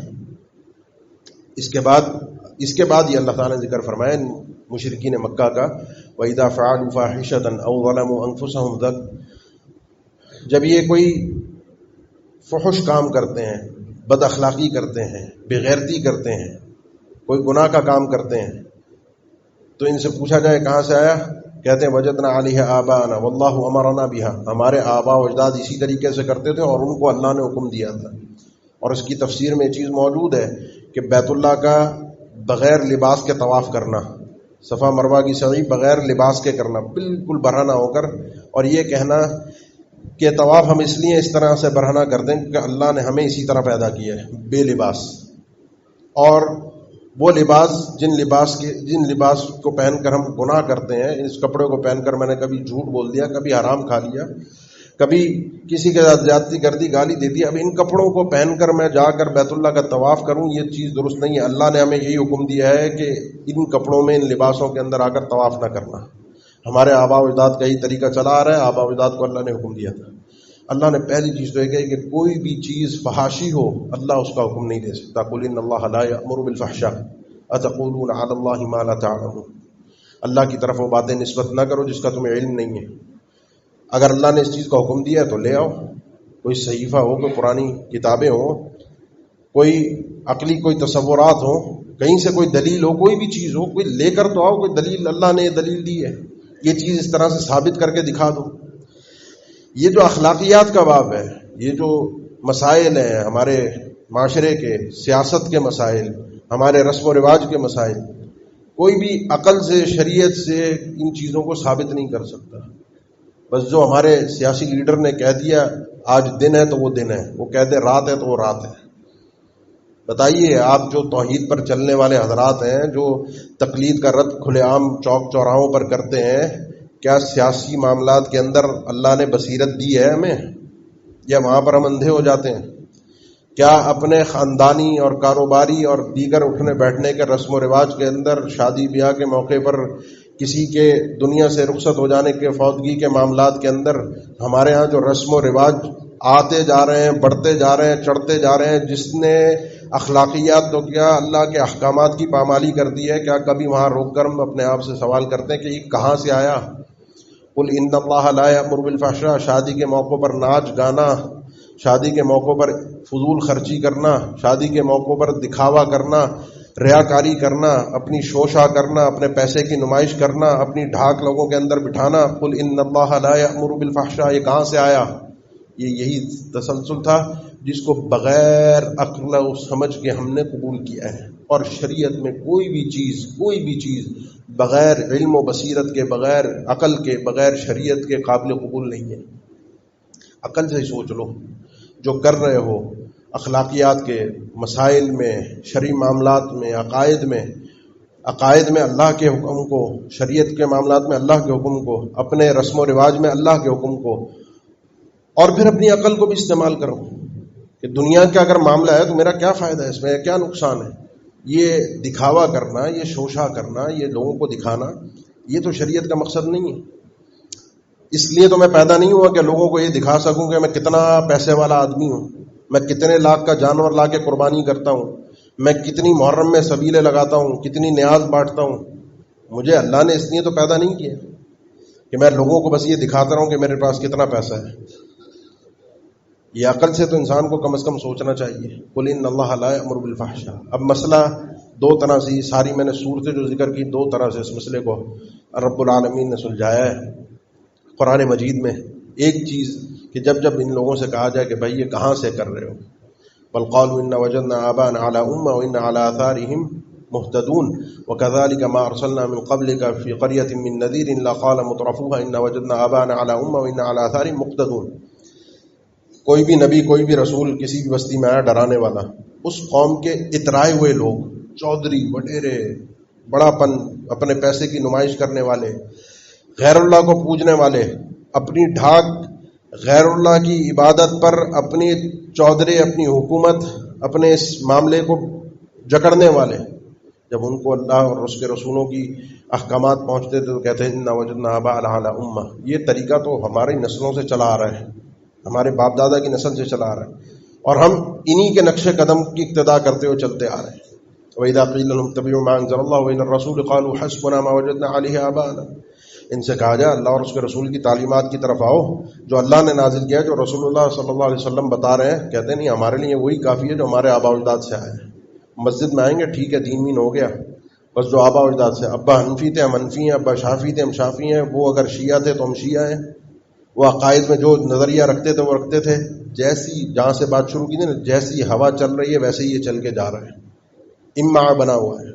اس کے بعد یہ اللہ تعالیٰ نے ذکر فرمایا مشرکین مکہ کا، وَإِذَا فَعَلُوا فَاحِشَةً أَوْ ظَلَمُوا أَنفُسَهُمْ، جب یہ کوئی فحش کام کرتے ہیں، بد اخلاقی کرتے ہیں، بغیرتی کرتے ہیں، کوئی گناہ کا کام کرتے ہیں، تو ان سے پوچھا جائے کہاں سے آیا، کہتے ہیں وجدنا علیہ آباءنا واللہ امرنا بها، ہمارے آبا و اجداد اسی طریقے سے کرتے تھے اور ان کو اللہ نے حکم دیا تھا. اور اس کی تفسیر میں یہ چیز موجود ہے کہ بیت اللہ کا بغیر لباس کے طواف کرنا، صفا مروہ کی سعی بغیر لباس کے کرنا، بالکل برہنہ ہو کر، اور یہ کہنا کہ طواف ہم اس لیے اس طرح سے برہنہ کر دیں کہ اللہ نے ہمیں اسی طرح پیدا کیا ہے، بے لباس. اور وہ لباس جن لباس کو پہن کر ہم گناہ کرتے ہیں، اس کپڑے کو پہن کر میں نے کبھی جھوٹ بول دیا، کبھی حرام کھا لیا، کبھی کسی کے ساتھ زیادتی کر دی، گالی دے دی، اب ان کپڑوں کو پہن کر میں جا کر بیت اللہ کا طواف کروں، یہ چیز درست نہیں ہے. اللہ نے ہمیں یہی حکم دیا ہے کہ ان کپڑوں میں، ان لباسوں کے اندر آ کر طواف نہ کرنا. ہمارے آبا و اجداد کا یہی طریقہ چلا آ رہا ہے، آبا و اجداد کو اللہ نے حکم دیا تھا. اللہ نے پہلی چیز تو یہ کہی کہ کوئی بھی چیز فحاشی ہو اللہ اس کا حکم نہیں دے سکتا. قل ان اللہ لا یأمر بالفحشاء اتقولون علی اللہ ما لا تعلمون. اللہ کی طرف وہ باتیں نسبت نہ کرو جس کا تمہیں علم نہیں ہے. اگر اللہ نے اس چیز کا حکم دیا ہے تو لے آؤ، کوئی صحیفہ ہو، کوئی پرانی کتابیں ہوں، کوئی عقلی کوئی تصورات ہوں، کہیں سے کوئی دلیل ہو، کوئی بھی چیز ہو، کوئی لے کر تو آؤ، کوئی دلیل، اللہ نے یہ دلیل دی ہے، یہ چیز اس طرح سے ثابت کر کے دکھا دو. یہ جو اخلاقیات کا باب ہے، یہ جو مسائل ہیں ہمارے معاشرے کے، سیاست کے مسائل، ہمارے رسم و رواج کے مسائل، کوئی بھی عقل سے، شریعت سے ان چیزوں کو ثابت نہیں کر سکتا. بس جو ہمارے سیاسی لیڈر نے کہہ دیا آج دن ہے تو وہ دن ہے، وہ کہہ دے رات ہے تو وہ رات ہے. بتائیے آپ جو توحید پر چلنے والے حضرات ہیں، جو تقلید کا رد کھلے عام چوک چوراہوں پر کرتے ہیں، کیا سیاسی معاملات کے اندر اللہ نے بصیرت دی ہے ہمیں، یا وہاں پر ہم اندھے ہو جاتے ہیں؟ کیا اپنے خاندانی اور کاروباری اور دیگر اٹھنے بیٹھنے کے رسم و رواج کے اندر، شادی بیاہ کے موقع پر کسی کے دنیا سے رخصت ہو جانے کے، فوتگی کے معاملات کے اندر ہمارے ہاں جو رسم و رواج آتے جا رہے ہیں، بڑھتے جا رہے ہیں، چڑھتے جا رہے ہیں. جس نے اخلاقیات تو کیا اللہ کے احکامات کی پامالی کر دی ہے، کیا کبھی وہاں روک کر ہم اپنے آپ سے سوال کرتے ہیں کہ یہ کہاں سے آیا؟ قل ان اللہ لا یأمر بالفحشاء، شادی کے موقع پر ناچ گانا، شادی کے موقع پر فضول خرچی کرنا، شادی کے موقع پر دکھاوا کرنا، ریاکاری کرنا، اپنی شوشہ کرنا، اپنے پیسے کی نمائش کرنا، اپنی ڈھاک لوگوں کے اندر بٹھانا. قل ان اللہ لا یأمر بالفحشاء، یہ کہاں سے آیا؟ یہی تسلسل تھا جس کو بغیر عقل و سمجھ کے ہم نے قبول کیا ہے. اور شریعت میں کوئی بھی چیز بغیر علم و بصیرت کے، بغیر عقل کے، بغیر شریعت کے قابل قبول نہیں ہے. عقل سے ہی سوچ لو، جو کر رہے ہو اخلاقیات کے مسائل میں، شرعی معاملات میں، عقائد میں اللہ کے حکم کو، شریعت کے معاملات میں اللہ کے حکم کو، اپنے رسم و رواج میں اللہ کے حکم کو، اور پھر اپنی عقل کو بھی استعمال کرو کہ دنیا کا اگر معاملہ ہے تو میرا کیا فائدہ ہے، اس میں کیا نقصان ہے. یہ دکھاوا کرنا، یہ شوشہ کرنا، یہ لوگوں کو دکھانا، یہ تو شریعت کا مقصد نہیں ہے. اس لیے تو میں پیدا نہیں ہوا کہ لوگوں کو یہ دکھا سکوں کہ میں کتنا پیسے والا آدمی ہوں، میں کتنے لاکھ کا جانور لا کے قربانی کرتا ہوں، میں کتنی محرم میں سبیلے لگاتا ہوں، کتنی نیاز بانٹتا ہوں. مجھے اللہ نے اس لیے تو پیدا نہیں کیا کہ میں لوگوں کو بس یہ دکھاتا رہوں کہ میرے پاس کتنا پیسہ ہے. یہ عقل سے تو انسان کو کم از کم سوچنا چاہیے. قل ان اللہ لا یأمر بالفحشاء. اب مسئلہ دو طرح سے، ساری میں نے صورتیں جو ذکر کی، دو طرح سے اس مسئلے کو رب العالمین نے سلجھایا ہے قرآن مجید میں. ایک چیز کہ جب ان لوگوں سے کہا جائے کہ بھائی یہ کہاں سے کر رہے ہو، بل قالوا ان وجدنا آباءنا على امه وان على آثارهم مهتدون وكذلك ما ارسلنا من قبلك في قرية من نذير الا قال مترفوها ان وجدنا آباءنا على امه وان على آثارهم مقتدون. کوئی بھی نبی، کوئی بھی رسول کسی بھی بستی میں آیا ڈرانے والا، اس قوم کے اترائے ہوئے لوگ، چودھری، وڈیرے، بڑا پن، اپنے پیسے کی نمائش کرنے والے، غیر اللہ کو پوجنے والے، اپنی ڈھاک غیر اللہ کی عبادت پر، اپنی چودھری، اپنی حکومت، اپنے اس معاملے کو جکڑنے والے، جب ان کو اللہ اور اس کے رسولوں کی احکامات پہنچتے تھے تو کہتے ہیں انا وجدنا آباءنا علی امہ. یہ طریقہ تو ہماری نسلوں سے چلا آ رہا ہے، ہمارے باپ دادا کی نسل سے چلا آ رہا ہے، اور ہم انہی کے نقش قدم کی اقتداء کرتے ہوئے چلتے آ رہے ہیں. وَإِذَا قِيلَ لَهُمْ اتَّبِعُوا مَا أَنزَلَ اللَّهُ وَإِلَى الرَّسُولِ قَالُوا حَسْبُنَا مَا وَجَدْنَا عَلَيْهِ آبَاءَنَا. ان سے کہا جائے اللہ اور اس کے رسول کی تعلیمات کی طرف آؤ جو اللہ نے نازل کیا ہے، جو رسول اللہ صلی اللہ علیہ وسلم بتا رہے ہیں. کہتے ہیں نہیں، ہمارے لیے وہی کافی ہے جو ہمارے آباء و اجداد سے آئے ہیں. مسجد میں آئیں گے ٹھیک ہے، دین مین ہو گیا، بس جو آباء و اجداد سے، ابا حنفی تھے ہم حنفی ہیں، ابا شافعی تھے ہم شافعی ہیں، وہ اگر شیعہ تھے تو ہم شیعہ ہیں، وہ عقائد میں جو نظریہ رکھتے تھے وہ رکھتے تھے. جیسی جہاں سے بات شروع کی تھی نا، جیسی ہوا چل رہی ہے ویسے ہی یہ چل کے جا رہے ہیں. اماں بنا ہوا ہے،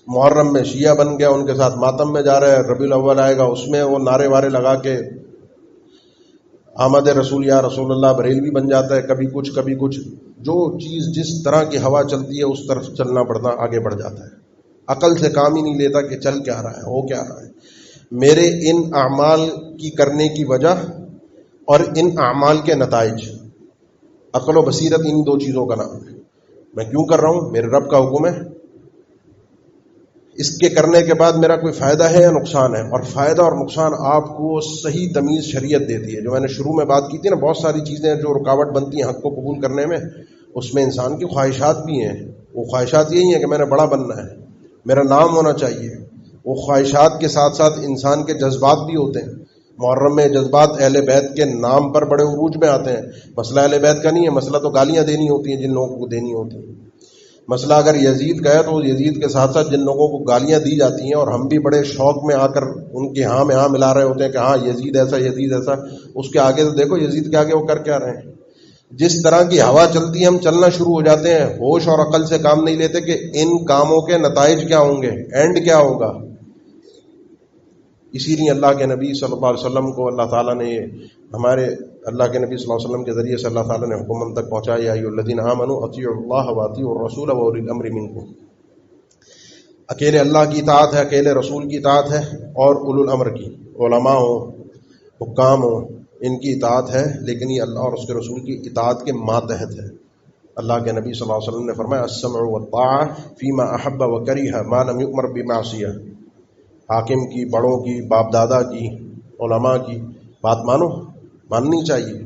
محرم میں شیعہ بن گیا، ان کے ساتھ ماتم میں جا رہے ہیں، ربیع الاول آئے گا اس میں وہ نعرے وارے لگا کے آمد رسول یا رسول اللہ بریلوی بن جاتا ہے. کبھی کچھ جو چیز جس طرح کی ہوا چلتی ہے اس طرف چلنا پڑتا، آگے بڑھ جاتا ہے. عقل سے کام ہی نہیں لیتا کہ چل کیا رہا ہے، ہو کیا رہا ہے. میرے ان اعمال کی کرنے کی وجہ اور ان اعمال کے نتائج، عقل و بصیرت ان دو چیزوں کا نام ہے. میں کیوں کر رہا ہوں؟ میرے رب کا حکم ہے. اس کے کرنے کے بعد میرا کوئی فائدہ ہے یا نقصان ہے؟ اور فائدہ اور نقصان آپ کو صحیح تمیز شریعت دیتی ہے. جو میں نے شروع میں بات کی تھی نا، بہت ساری چیزیں جو رکاوٹ بنتی ہیں حق کو قبول کرنے میں، اس میں انسان کی خواہشات بھی ہیں. وہ خواہشات یہی ہیں کہ میں نے بڑا بننا ہے، میرا نام ہونا چاہیے. وہ خواہشات کے ساتھ ساتھ انسان کے جذبات بھی ہوتے ہیں. محرم میں جذبات اہل بیت کے نام پر بڑے عروج میں آتے ہیں. مسئلہ اہل بیت کا نہیں ہے، مسئلہ تو گالیاں دینی ہوتی ہیں جن لوگوں کو دینی ہوتی ہیں. مسئلہ اگر یزید کا ہے تو یزید کے ساتھ ساتھ جن لوگوں کو گالیاں دی جاتی ہیں اور ہم بھی بڑے شوق میں آ کر ان کے ہاں میں ہاں ملا رہے ہوتے ہیں کہ ہاں یزید ایسا، یزید ایسا، اس کے آگے تو دیکھو یزید کے آگے وہ کر کیا رہے ہیں. جس طرح کی ہوا چلتی ہے ہم چلنا شروع ہو جاتے ہیں، ہوش اور عقل سے کام نہیں لیتے کہ ان کاموں کے نتائج کیا ہوں گے، اینڈ کیا ہوگا. اسی لیے اللہ کے نبی صلی اللہ علیہ وسلم کو اللہ تعالیٰ نے، ہمارے اللہ کے نبی صلی اللہ علیہ وسلم کے ذریعے سے اللہ تعالیٰ نے حکم ہم تک پہنچایا، یا ایھا الذین آمنوا اطیعوا اللہ واطیعوا الرسول واولی الامر منکم. اکیلے اللہ کی اطاعت ہے، اکیلے رسول کی اطاعت ہے، اور اولو الامر کی، علماء ہو، حکام ہو، ان کی اطاعت ہے. لیکن یہ اللہ اور اس کے رسول کی اطاعت کے ماتحت ہے. اللہ کے نبی صلی اللہ علیہ وسلم نے فرمایا السمع والطاعہ فیما احب وکرہ ما لم یؤمر بمعصیہ. حاکم کی، بڑوں کی، باپ دادا کی، علماء کی بات مانو، ماننی چاہیے.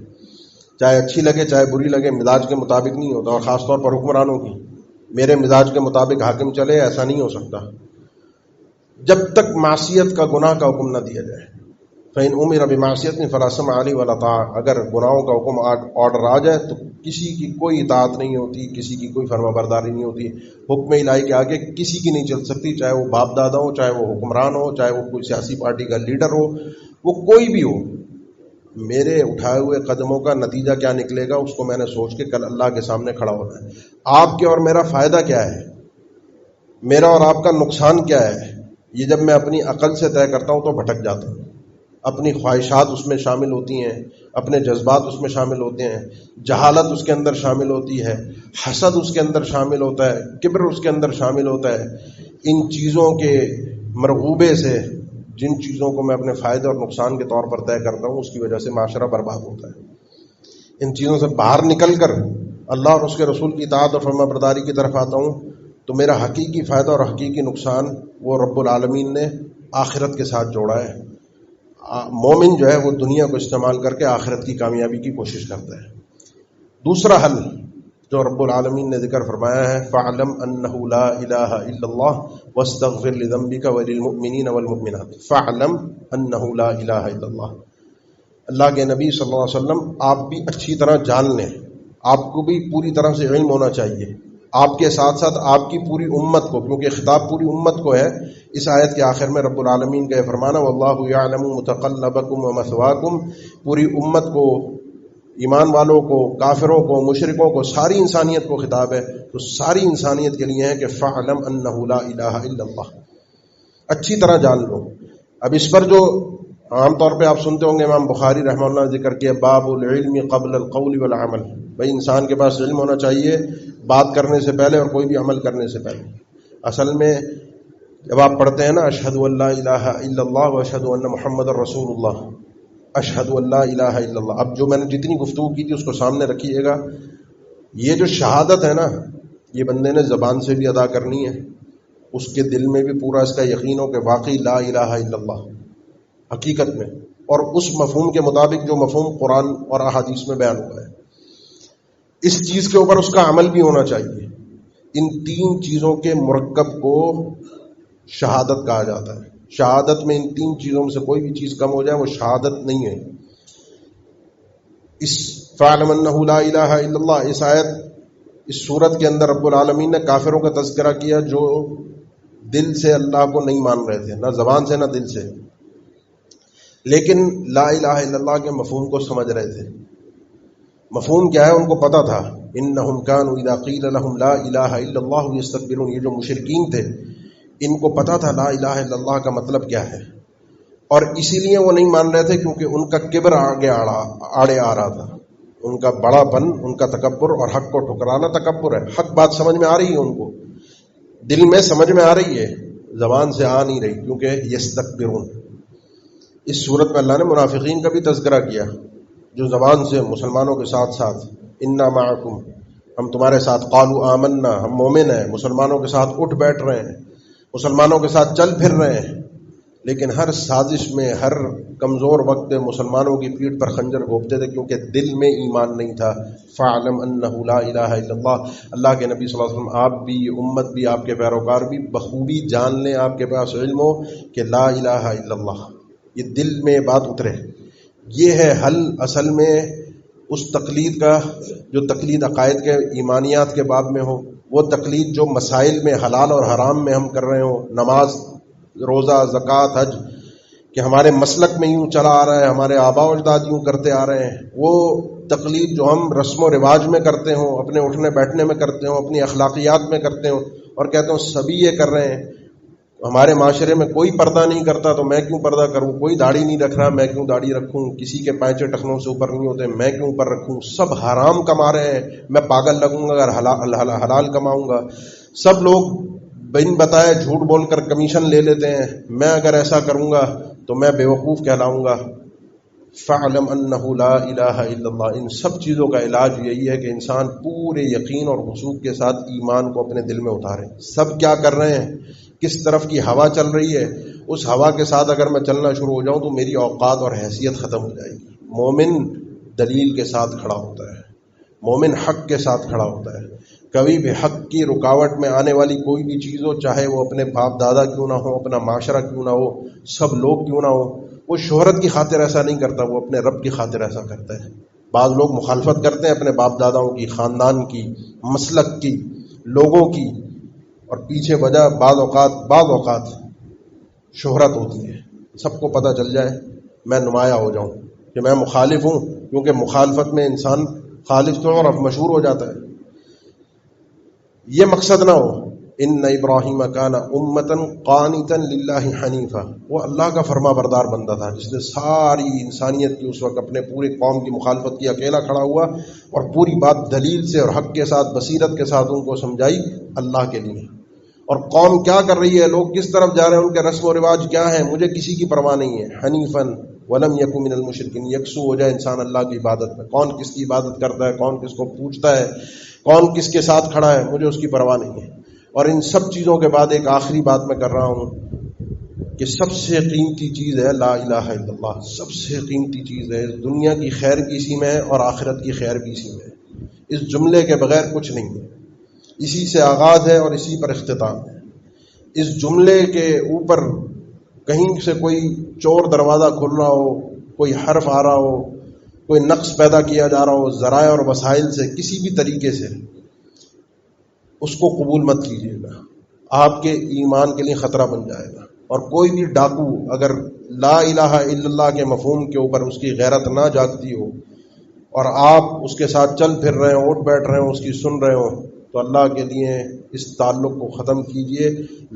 چاہے اچھی لگے چاہے بری لگے، مزاج کے مطابق نہیں ہوتا، اور خاص طور پر حکمرانوں کی میرے مزاج کے مطابق حاکم چلے، ایسا نہیں ہو سکتا جب تک معصیت کا گناہ کا حکم نہ دیا جائے۔ فَإِنْ أُمِرَ بِمَعْصِيَةٍ فَلَا سَمْعَ عَلَيْهِ وَلَا طَاعَةَ، اگر گناہوں کا حکم آرڈر آ جائے تو کسی کی کوئی اطاعت نہیں ہوتی، کسی کی کوئی فرما برداری نہیں ہوتی، حکم الہی کے آگے کسی کی نہیں چل سکتی، چاہے وہ باپ دادا ہو، چاہے وہ حکمران ہو، چاہے وہ کوئی سیاسی پارٹی کا لیڈر ہو، وہ کوئی بھی ہو۔ میرے اٹھائے ہوئے قدموں کا نتیجہ کیا نکلے گا اس کو میں نے سوچ کے کل اللہ کے سامنے کھڑا ہونا ہے۔ آپ کے اور میرا فائدہ کیا ہے، میرا اور آپ کا نقصان کیا ہے، یہ جب میں اپنی عقل سے طے کرتا ہوں تو بھٹک جاتا ہوں۔ اپنی خواہشات اس میں شامل ہوتی ہیں، اپنے جذبات اس میں شامل ہوتے ہیں، جہالت اس کے اندر شامل ہوتی ہے، حسد اس کے اندر شامل ہوتا ہے، کبر اس کے اندر شامل ہوتا ہے۔ ان چیزوں کے مرغوبے سے جن چیزوں کو میں اپنے فائدے اور نقصان کے طور پر طے کرتا ہوں اس کی وجہ سے معاشرہ برباد ہوتا ہے۔ ان چیزوں سے باہر نکل کر اللہ اور اس کے رسول کی اطاعت اور فرما برداری کی طرف آتا ہوں تو میرا حقیقی فائدہ اور حقیقی نقصان وہ رب العالمین نے آخرت کے ساتھ جوڑا ہے۔ مومن جو ہے وہ دنیا کو استعمال کر کے آخرت کی کامیابی کی کوشش کرتا ہے۔ دوسرا حل جو رب العالمین نے ذکر فرمایا ہے، فَاعْلَمْ أَنَّهُ لَا إِلَٰهَ إِلَّا اللَّهُ وَاسْتَغْفِرْ لِذَنبِكَ وَلِلْمُؤْمِنِينَ وَالْمُؤْمِنَاتِ فَاعْلَمْ أَنَّهُ لَا إِلَٰهَ إِلَّا اللَّهُ۔ اللہ کے نبی صلی اللہ علیہ وسلم آپ بھی اچھی طرح جان لیں، آپ کو بھی پوری طرح سے علم ہونا چاہیے، آپ کے ساتھ ساتھ آپ کی پوری امت کو، کیونکہ خطاب پوری امت کو ہے۔ اس آیت کے آخر میں رب العالمین کا یہ فرمانا وَاللَّهُ يَعْلَمُ مُتَقَلَّبَكُمْ وَمَثْوَاكُمْ، پوری امت کو، ایمان والوں کو، کافروں کو، مشرکوں کو، ساری انسانیت کو خطاب ہے، تو ساری انسانیت کے لیے ہے کہ فَاعْلَمْ أَنَّهُ لَا إِلَٰهَ إِلَّا اللَّهُ، اچھی طرح جان لو۔ اب اس پر جو عام طور پہ آپ سنتے ہوں گے امام بخاری رحمہ اللہ نے ذکر کیا باب العلم قبل القول والعمل، بھائی انسان کے پاس علم ہونا چاہیے بات کرنے سے پہلے اور کوئی بھی عمل کرنے سے پہلے۔ اصل میں جب آپ پڑھتے ہیں نا اشہد ان لا الہ الا اللہ و اشہد ان محمد الرسول اللہ، اشہد ان لا الہ الا اللہ، اب جو میں نے جتنی گفتگو کی تھی اس کو سامنے رکھیے گا۔ یہ جو شہادت ہے نا، یہ بندے نے زبان سے بھی ادا کرنی ہے، اس کے دل میں بھی پورا اس کا یقین ہو کہ واقعی لا الہ الا اللہ حقیقت میں، اور اس مفہوم کے مطابق جو مفہوم قرآن اور احادیث میں بیان ہوا ہے، اس چیز کے اوپر اس کا عمل بھی ہونا چاہیے۔ ان تین چیزوں کے مرکب کو شہادت کہا جاتا ہے۔ شہادت میں ان تین چیزوں میں سے کوئی بھی چیز کم ہو جائے وہ شہادت نہیں ہے۔ اس فَاعْلَمْ أَنَّهُ لَا إِلَٰهَ إِلَّا اللَّهُ، اس آیت، اس سورت کے اندر رب العالمین نے کافروں کا تذکرہ کیا جو دل سے اللہ کو نہیں مان رہے تھے، نہ زبان سے نہ دل سے، لیکن لا الہ الا اللہ کے مفہوم کو سمجھ رہے تھے۔ مفہوم کیا ہے ان کو پتا تھا، انہم کانوا اذا قیل لهم لا الہ الا اللہ یستکبرون، یہ جو مشرکین تھے ان کو پتا تھا لا الہ الا اللہ کا مطلب کیا ہے، اور اسی لیے وہ نہیں مان رہے تھے کیونکہ ان کا کبر آگے آڑے آ رہا تھا، ان کا بڑا پن، ان کا تکبر، اور حق کو ٹھکرانا تکبر ہے۔ حق بات سمجھ میں آ رہی ہے، ان کو دل میں سمجھ میں آ رہی ہے، زبان سے آ نہیں رہی، کیونکہ یستکبرون۔ اس صورت میں اللہ نے منافقین کا بھی تذکرہ کیا جو زبان سے مسلمانوں کے ساتھ ساتھ انا معکم، ہم تمہارے ساتھ، قالوا آمنا، ہم مومن ہیں، مسلمانوں کے ساتھ اٹھ بیٹھ رہے ہیں، مسلمانوں کے ساتھ چل پھر رہے ہیں، لیکن ہر سازش میں، ہر کمزور وقت مسلمانوں کی پیٹھ پر خنجر گھونپتے تھے کیونکہ دل میں ایمان نہیں تھا۔ فَاعْلَمْ أَنَّهُ لَا إِلَٰهَ إِلَّا اللَّهُ، اللہ کے نبی صلی اللہ علیہ وسلم آپ بھی، امت بھی، آپ کے پیروکار بھی بخوبی جان لیں، آپ کے پاس علم ہو کہ لا الہ الا اللہ، یہ دل میں بات اترے۔ یہ ہے حل اصل میں اس تقلید کا جو تقلید عقائد کے ایمانیات کے باب میں ہو، وہ تقلید جو مسائل میں حلال اور حرام میں ہم کر رہے ہوں، نماز، روزہ، زکوٰۃ، حج، کہ ہمارے مسلک میں یوں چلا آ رہا ہے، ہمارے آباء و اجداد یوں کرتے آ رہے ہیں، وہ تقلید جو ہم رسم و رواج میں کرتے ہوں، اپنے اٹھنے بیٹھنے میں کرتے ہوں، اپنی اخلاقیات میں کرتے ہوں، اور کہتے ہوں سبھی یہ کر رہے ہیں، ہمارے معاشرے میں کوئی پردہ نہیں کرتا تو میں کیوں پردہ کروں، کوئی داڑھی نہیں رکھ رہا میں کیوں داڑھی رکھوں، کسی کے پینچے ٹخنوں سے اوپر نہیں ہوتے میں کیوں اوپر رکھوں، سب حرام کما رہے ہیں، میں پاگل لگوں گا اگر حلال کماؤں گا، سب لوگ بن بتائے جھوٹ بول کر کمیشن لے لیتے ہیں، میں اگر ایسا کروں گا تو میں بیوقوف کہلاؤں گا۔ فَاعْلَمْ أَنَّهُ لَا إِلَٰهَ إِلَّا اللَّهُ، ان سب چیزوں کا علاج یہی ہے کہ انسان پورے یقین اور خشوع کے ساتھ ایمان کو اپنے دل میں اتارے۔ سب کیا کر رہے ہیں، کس طرف کی ہوا چل رہی ہے، اس ہوا کے ساتھ اگر میں چلنا شروع ہو جاؤں تو میری اوقات اور حیثیت ختم ہو جائے گی۔ مومن دلیل کے ساتھ کھڑا ہوتا ہے، مومن حق کے ساتھ کھڑا ہوتا ہے۔ کبھی بھی حق کی رکاوٹ میں آنے والی کوئی بھی چیز ہو، چاہے وہ اپنے باپ دادا کیوں نہ ہو، اپنا معاشرہ کیوں نہ ہو، سب لوگ کیوں نہ ہو، وہ شہرت کی خاطر ایسا نہیں کرتا، وہ اپنے رب کی خاطر ایسا کرتا ہے۔ بعض لوگ مخالفت کرتے ہیں اپنے باپ داداؤں کی، خاندان کی، مسلک کی، لوگوں کی، اور پیچھے وجہ بعض اوقات شہرت ہوتی ہے، سب کو پتہ چل جائے، میں نمایاں ہو جاؤں کہ میں مخالف ہوں، کیونکہ مخالفت میں انسان خالف تو اور مشہور ہو جاتا ہے۔ یہ مقصد نہ ہو۔ ان ابراہیم کان امۃ قانتا للہ حنیفا، وہ اللہ کا فرما بردار بندہ تھا جس نے ساری انسانیت کی اس وقت اپنے پورے قوم کی مخالفت کی، اکیلا کھڑا ہوا اور پوری بات دلیل سے اور حق کے ساتھ بصیرت کے ساتھ ان کو سمجھائی اللہ کے لیے۔ اور قوم کیا کر رہی ہے، لوگ کس طرف جا رہے ہیں، ان کے رسم و رواج کیا ہیں، مجھے کسی کی پرواہ نہیں ہے۔ حنیفا ولم یکن من المشرکین، یکسو ہو جائے انسان اللہ کی عبادت میں، کون کس کی عبادت کرتا ہے، کون کس کو پوچھتا ہے، کون کس کے ساتھ کھڑا ہے، مجھے اس کی پرواہ نہیں ہے۔ اور ان سب چیزوں کے بعد ایک آخری بات میں کر رہا ہوں کہ سب سے قیمتی چیز ہے لا الہ الا اللہ، سب سے قیمتی چیز ہے۔ دنیا کی خیر بھی اسی میں ہے اور آخرت کی خیر بھی اسی میں ہے، اس جملے کے بغیر کچھ نہیں ہے۔ اسی سے آغاز ہے اور اسی پر اختتام ہے۔ اس جملے کے اوپر کہیں سے کوئی چور دروازہ کھل رہا ہو، کوئی حرف آ رہا ہو، کوئی نقص پیدا کیا جا رہا ہو ذرائع اور وسائل سے، کسی بھی طریقے سے، اس کو قبول مت کیجیے گا، آپ کے ایمان کے لیے خطرہ بن جائے گا۔ اور کوئی بھی ڈاکو اگر لا الہ الا اللہ کے مفہوم کے اوپر اس کی غیرت نہ جاگتی ہو اور آپ اس کے ساتھ چل پھر رہے ہوں، اٹھ بیٹھ رہے ہوں، اس کی سن رہے ہوں، تو اللہ کے لیے اس تعلق کو ختم کیجئے۔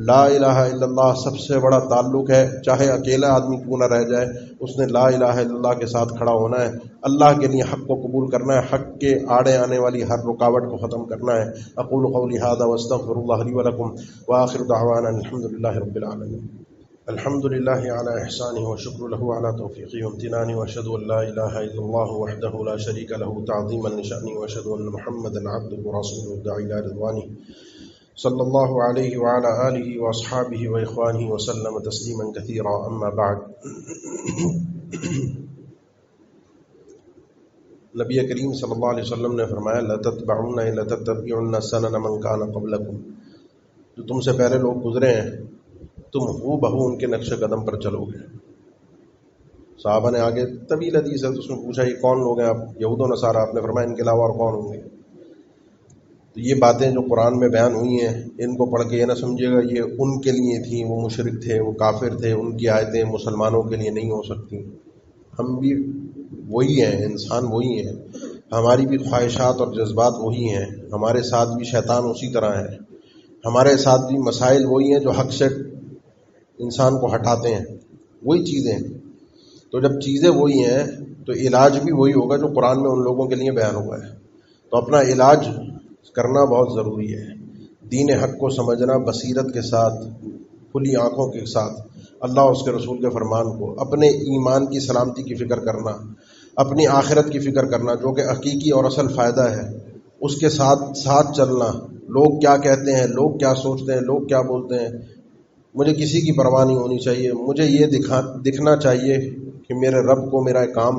لا الہ الا اللہ سب سے بڑا تعلق ہے، چاہے اکیلا آدمی کیوں نہ رہ جائے، اس نے لا الہ الا اللہ کے ساتھ کھڑا ہونا ہے، اللہ کے لیے حق کو قبول کرنا ہے، حق کے آڑے آنے والی ہر رکاوٹ کو ختم کرنا ہے۔ اقول قولی ھذا واستغفر اللہ لی ولکم وآخر دعوانا الحمد للہ رب العالمین۔ الحمد للہ علی احسانہ وشکر لہ علی توفیقہ وامتنانہ، واشہد ان لا الہ الا اللہ وحدہ لا شریک لہ تعظیما لشأنہ، واشہد ان محمدا عبدہ ورسولہ الداعی الی رضوانہ، صلی اللہ علیہ وعلی آلہ واصحابہ واخوانہ وسلم تسلیما کثیرا، اما بعد۔ نبی کریم صلی اللہ علیہ وسلم نے فرمایا لَتَتَّبِعُنَّ سَنَنَ مَنْ كَانَ قَبْلَكُمْ، جو تم سے پہلے لوگ گزرے ہیں تم ہو بہو ان کے نقش قدم پر چلو گے۔ صحابہ نے آگے طویل حدیث ہے، اس میں پوچھا یہ کون لوگ ہیں آپ؟ یہود و نصارہ۔ آپ نے فرمایا ان کے علاوہ اور کون ہوں گے؟ تو یہ باتیں جو قرآن میں بیان ہوئی ہیں، ان کو پڑھ کے یہ نہ سمجھے گا یہ ان کے لیے تھیں، وہ مشرک تھے، وہ کافر تھے، ان کی آیتیں مسلمانوں کے لیے نہیں ہو سکتی۔ ہم بھی وہی ہیں، انسان وہی ہیں، ہماری بھی خواہشات اور جذبات وہی ہیں، ہمارے ساتھ بھی شیطان اسی طرح ہے، ہمارے ساتھ بھی مسائل وہی ہیں جو حق سے انسان کو ہٹاتے ہیں، وہی چیزیں۔ تو جب چیزیں وہی ہیں تو علاج بھی وہی ہوگا جو قرآن میں ان لوگوں کے لیے بیان ہوا ہے۔ تو اپنا علاج کرنا بہت ضروری ہے، دین حق کو سمجھنا بصیرت کے ساتھ، کھلی آنکھوں کے ساتھ، اللہ اور اس کے رسول کے فرمان کو، اپنے ایمان کی سلامتی کی فکر کرنا، اپنی آخرت کی فکر کرنا جو کہ حقیقی اور اصل فائدہ ہے، اس کے ساتھ چلنا۔ لوگ کیا کہتے ہیں، لوگ کیا سوچتے ہیں، لوگ کیا بولتے ہیں، مجھے کسی کی پرواہ نہیں ہونی چاہیے۔ مجھے یہ دکھنا چاہیے کہ میرے رب کو میرا کام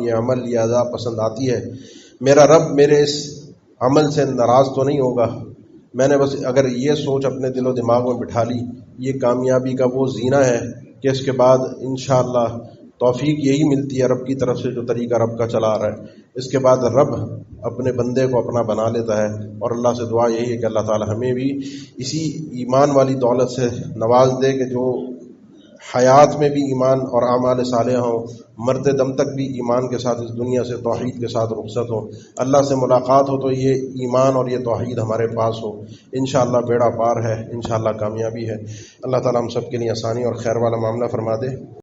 یہ عمل یہ ادا پسند آتی ہے، میرا رب میرے اس عمل سے ناراض تو نہیں ہوگا۔ میں نے بس اگر یہ سوچ اپنے دل و دماغ میں بٹھا لی، یہ کامیابی کا وہ زینہ ہے کہ اس کے بعد انشاءاللہ توفیق یہی ملتی ہے رب کی طرف سے، جو طریقہ رب کا چلا آ رہا ہے۔ اس کے بعد رب اپنے بندے کو اپنا بنا لیتا ہے، اور اللہ سے دعا یہی ہے کہ اللہ تعالی ہمیں بھی اسی ایمان والی دولت سے نواز دے کہ جو حیات میں بھی ایمان اور اعمال صالحہ ہوں، مرتے دم تک بھی ایمان کے ساتھ اس دنیا سے توحید کے ساتھ رخصت ہو، اللہ سے ملاقات ہو تو یہ ایمان اور یہ توحید ہمارے پاس ہو۔ انشاءاللہ بیڑا پار ہے، انشاءاللہ کامیابی ہے۔ اللہ تعالی ہم سب کے لیے آسانی اور خیر والا معاملہ فرما دے۔